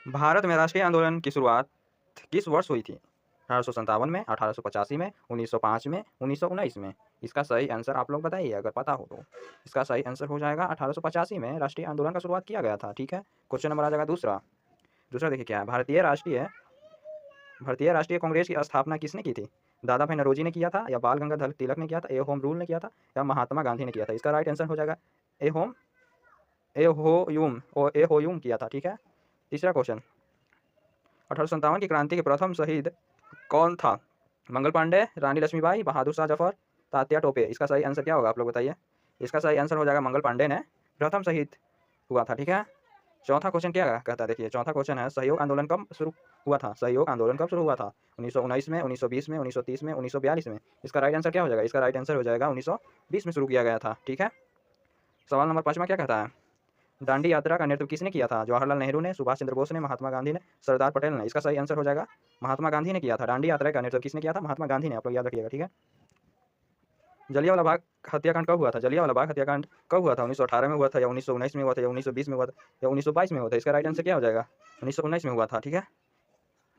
भारत में राष्ट्रीय आंदोलन की शुरुआत किस वर्ष हुई थी? 1857 में, 1885 में, 1905 में, 1919 में? इसका सही आंसर आप लोग बताइए अगर पता हो तो। इसका सही आंसर हो जाएगा 1885 में राष्ट्रीय आंदोलन का शुरुआत किया गया था, ठीक है। क्वेश्चन नंबर आ जाएगा दूसरा। दूसरा देखिए क्या है, भारतीय राष्ट्रीय कांग्रेस की स्थापना किसने की थी? दादा भाई नौरोजी ने किया था, या बाल गंगाधर तिलक ने किया था, ए होम रूल ने किया था, या महात्मा गांधी ने किया था? इसका राइट आंसर हो जाएगा ए होयूम किया था, ठीक है। तीसरा क्वेश्चन, 1857 की क्रांति के प्रथम शहीद कौन था? मंगल पांडे, रानी लक्ष्मीबाई, बहादुर शाह जफर, तात्या टोपे? इसका सही आंसर क्या होगा आप लोग बताइए। इसका सही आंसर हो जाएगा मंगल पांडे ने प्रथम शहीद हुआ था, ठीक है। चौथा क्वेश्चन क्या कहता है, देखिए चौथा क्वेश्चन है, सहयोग आंदोलन कब शुरू हुआ था? सहयोग आंदोलन कब शुरू हुआ था? 1919 में, 1920 में, 1930 में, 1942 में? इसका राइट आंसर क्या हो जाएगा? इसका राइट आंसर हो जाएगा 1920 में शुरू किया गया था, ठीक है। सवाल नंबर 5 क्या कहता है, दांडी यात्रा का नेतृत्व किसने किया था? जवाहरलाल नेहरू ने, सुभाष चंद्र बोस ने, महात्मा गांधी ने, सरदार पटेल ने? इसका सही आंसर हो जाएगा महात्मा गांधी ने किया था। दांडी यात्रा का नेतृत्व किसने किया था? महात्मा गांधी ने, आप लोग याद रखिएगा, ठीक है। जलियांवाला बाग हत्याकांड कब हुआ था? जलियांवाला बाग हत्याकांड कब हुआ था? 1918 में हुआ था, या 1919 में हुआ था, या 1920 में हुआ था, या 1922 में हुआ था? इसका राइट आंसर क्या हो जाएगा? 1919 में हुआ था, ठीक है।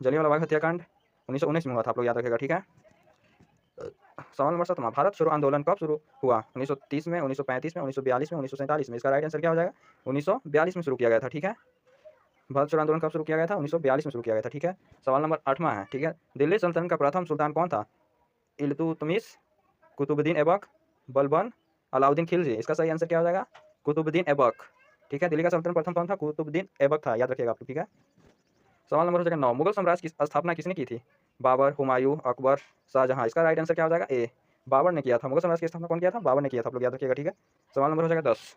जलियांवाला बाग हत्याकांड 1919 में हुआ था, आप लोग याद रखिएगा, ठीक है। सवाल नंबर 7, भारत छोड़ो आंदोलन कब शुरू हुआ? 1930 में, 1935 में, 1942 में, 1947 में? इसका राइट आंसर क्या हो जाएगा? 1942 में शुरू किया गया था, ठीक है। भारत छोड़ो आंदोलन कब शुरू किया गया था? 1942 में शुरू किया गया था, ठीक है। सवाल नंबर 8वां है, ठीक है। दिल्ली सल्तनत का प्रथम सुल्तान कौन था? इल्तुतमिश, कुतुबुद्दीन ऐबक, बलबन, अलाउद्दीन खिलजी? इसका सही आंसर क्या हो जाएगा? कुतुबुद्दीन ऐबक, ठीक है। दिल्ली का सल्तनत प्रथम कौन था? कुतुबुद्दीन ऐबक था, याद रखिएगा आप लोग, ठीक है। सवाल नंबर हो जाएगा 9, मुगल साम्राज्य की स्थापना किसने की थी? बाबर, हुमायूं, अकबर, शाहजहां? इसका राइट आंसर क्या हो जाएगा? ए, बाबर ने किया था। मुगल साम्राज्य की स्थापना कौन किया था? बाबर ने किया था, आप लोग याद रखिएगा, ठीक है। सवाल नंबर हो जाएगा 10।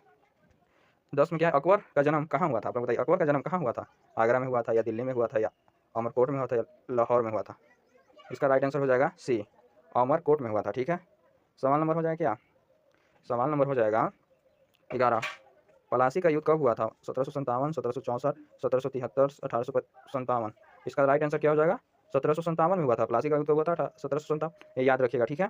10 में क्या है, अकबर का जन्म कहाँ हुआ था? आप लोग बताइए, अकबर का जन्म कहाँ हुआ था? आगरा में हुआ था, या दिल्ली में हुआ था, या अमरकोट में हुआ था, या लाहौर में हुआ था? इसका राइट आंसर हो जाएगा सी, अमरकोट में हुआ था, ठीक है। सवाल नंबर हो जाएगा क्या, सवाल नंबर हो जाएगा 11, प्लासी का युद्ध कब हुआ था? 1757, 1764, 1773, 1857? इसका राइट आंसर क्या हो जाएगा? 1757 में हुआ था। प्लासी का युद्ध कब हुआ था? 1757, ये याद रखिएगा, ठीक है।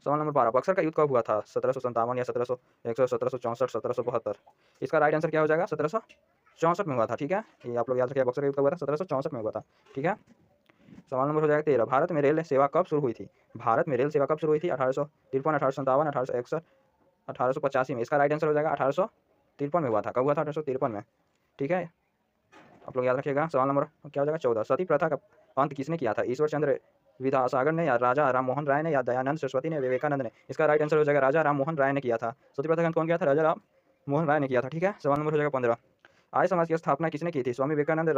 सवाल नंबर 12, बक्सर का युद्ध कब हुआ था? 1757 या 1761, 1764, 1772? इसका राइट आंसर क्या हो जाएगा? 1764 में हुआ था, ठीक है। ये आप लोग याद रखिएगा, बक्सर का युद्ध कब हुआ था? 1764 में हुआ था, ठीक है। सवाल नंबर हो जाएगा 13, भारत में रेल सेवा कब शुरू हुई थी? भारत में रेल सेवा कब शुरू हुई थी? 1853, 1857, 1861, 1885 में? इसका राइट आंसर हो जाएगा 1853 में हुआ था। कब हुआ था? 1853 में, ठीक है। आप लोग याद रखिएगा। सवाल नंबर क्या हो जाएगा 14, सती प्रथा का अंत किसने किया था? ईश्वर चंद्र विद्यासागर ने, या राजा राम मोहन राय ने, या दयानंद सरस्वती ने, विवेकानंद ने? इसका राइट आंसर हो जाएगा राजा राम मोहन राय ने किया था। सती प्रथा का अंत कौन किया था? राजा राम मोहन राय ने किया था, ठीक है। सवाल नंबर हो जाएगा 15, आर्य समाज की स्थापना किसने की थी? स्वामी विवेकानंद,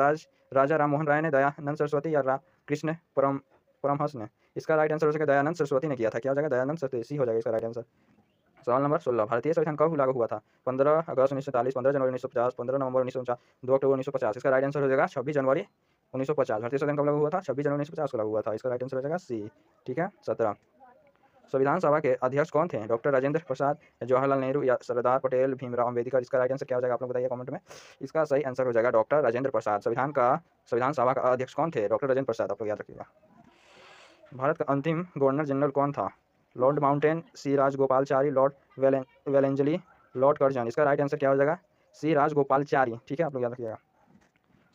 राजा राम मोहन राय ने, दयानंद सरस्वती, या कृष्ण परमहंस ने? इसका राइट आंसर हो जाएगा दयानंद सरस्वती ने किया था। क्या हो जाएगा? दयानंद सरस्वती हो जाएगा इसका राइट आंसर। सवाल नंबर 16, भारतीय संविधान कब लागू हुआ था? 15 अगस्त 1947, 15 जनवरी 1950, 15 नवंबर 1949, 2 अक्टूबर 1950? इसका राइट आंसर हो जाएगा 26 जनवरी 1950। भारतीय संविधान कब लागू हुआ था? 26 जनवरी 1950 को लागू हुआ था। इसका राइट आंसर हो जाएगा सी, ठीक है। 17, संविधान सभा के अध्यक्ष कौन थे? डॉक्टर राजेंद्र प्रसाद, जवाहरलाल नेहरू, या सरदार पटेल, भीमराव अम्बेडकर? इसका राइट आंसर क्या हो जाएगा? आप लोग बताइए कमेंट में। इसका सही आंसर हो जाएगा डॉक्टर राजेंद्र प्रसाद। संविधान सभा का अध्यक्ष कौन थे? डॉक्टर राजेंद्र प्रसाद, आप लोग याद रखिएगा। भारत का अंतिम गवर्नर जनरल कौन था? लॉर्ड माउंटेन, सी राजगोपालचारी, लॉर्ड वेलेंजली, लॉर्ड कर्जन? इसका राइट आंसर क्या हो जाएगा? सी राजगोपालचारी, ठीक है, आप लोग याद रखिएगा।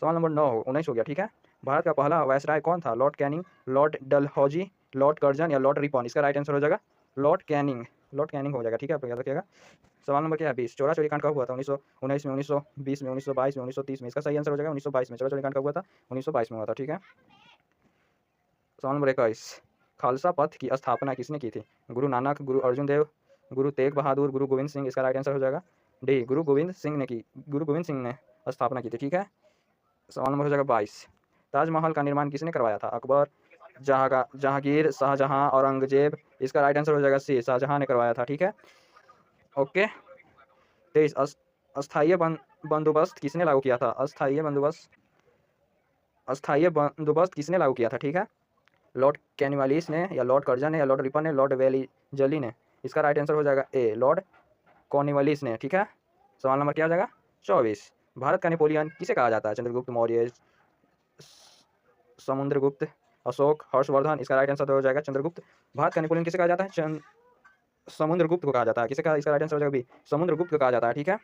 सवाल नंबर 19 हो गया, ठीक है। भारत का पहला वायसराय कौन था? Lord Canning, Lord Dalhousie, Lord Curzon, या लॉर्ड रिपन? इसका राइट आंसर हो जाएगा लॉर्ड कैनिंग, लॉर्ड कैनिंग हो जाएगा, ठीक है, आप लोग याद रखिएगा। सवाल नंबर क्या है 20, चोरा चोरी कांड कब हुआ था? 1919 में, 1920 में, 1922 में, 1930 में? इसका सही आंसर हो जाएगा 1922 में। चोरा चोरी कांड कब हुआ था? 1922 में हुआ था, ठीक है। सवाल नंबर 21, खालसा पंथ की स्थापना किसने की थी? गुरु नानक, गुरु अर्जुन देव, गुरु तेग बहादुर, गुरु गोविंद सिंह? इसका राइट आंसर हो जाएगा डी, गुरु गोविंद सिंह ने स्थापना की थी, ठीक है। सवाल नंबर हो जाएगा 22, ताजमहल का निर्माण किसने करवाया था? अकबर, जहांगीर, शाहजहां, औरंगजेब? इसका राइट आंसर हो जाएगा सी, शाहजहां ने करवाया था, ठीक है। ओके। 23, अस्थायी बंदोबस्त किसने लागू किया था? अस्थायी बंदोबस्त किसने लागू किया था, ठीक है। लॉर्ड कैनिवालिस ने, या लॉर्ड कर्जन ने, या लॉर्ड रिपन ने, लॉर्ड वेलिजली ने? इसका राइट आंसर हो जाएगा ए, लॉर्ड कॉर्नवालिस ने, ठीक है। सवाल नंबर क्या हो जाएगा 24, भारत का नेपोलियन किसे कहा जाता है? चंद्रगुप्त मौर्य, समुद्रगुप्त, अशोक, हर्षवर्धन? इसका राइट आंसर हो जाएगा चंद्रगुप्त। भारत का नेपोलियन किसे कहा जाता है? समुद्रगुप्त को कहा जाता है। किसे कहा? इसका राइट आंसर हो जाएगा बी, समुद्रगुप्त को कहा जाता है, ठीक है।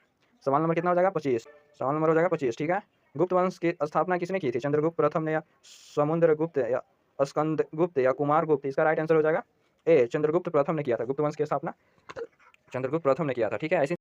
सवाल नंबर कितना हो जाएगा 25, सवाल नंबर हो जाएगा 25, ठीक है। गुप्त वंश की स्थापना किसने की थी? चंद्रगुप्त प्रथम ने, या समुद्रगुप्त, या स्कंदगुप्त, या कुमारगुप्त? इसका राइट आंसर हो जाएगा ए, चंद्रगुप्त प्रथम ने किया था गुप्त वंश की स्थापना, चंद्रगुप्त प्रथम ने किया था। ठीक है, ऐसी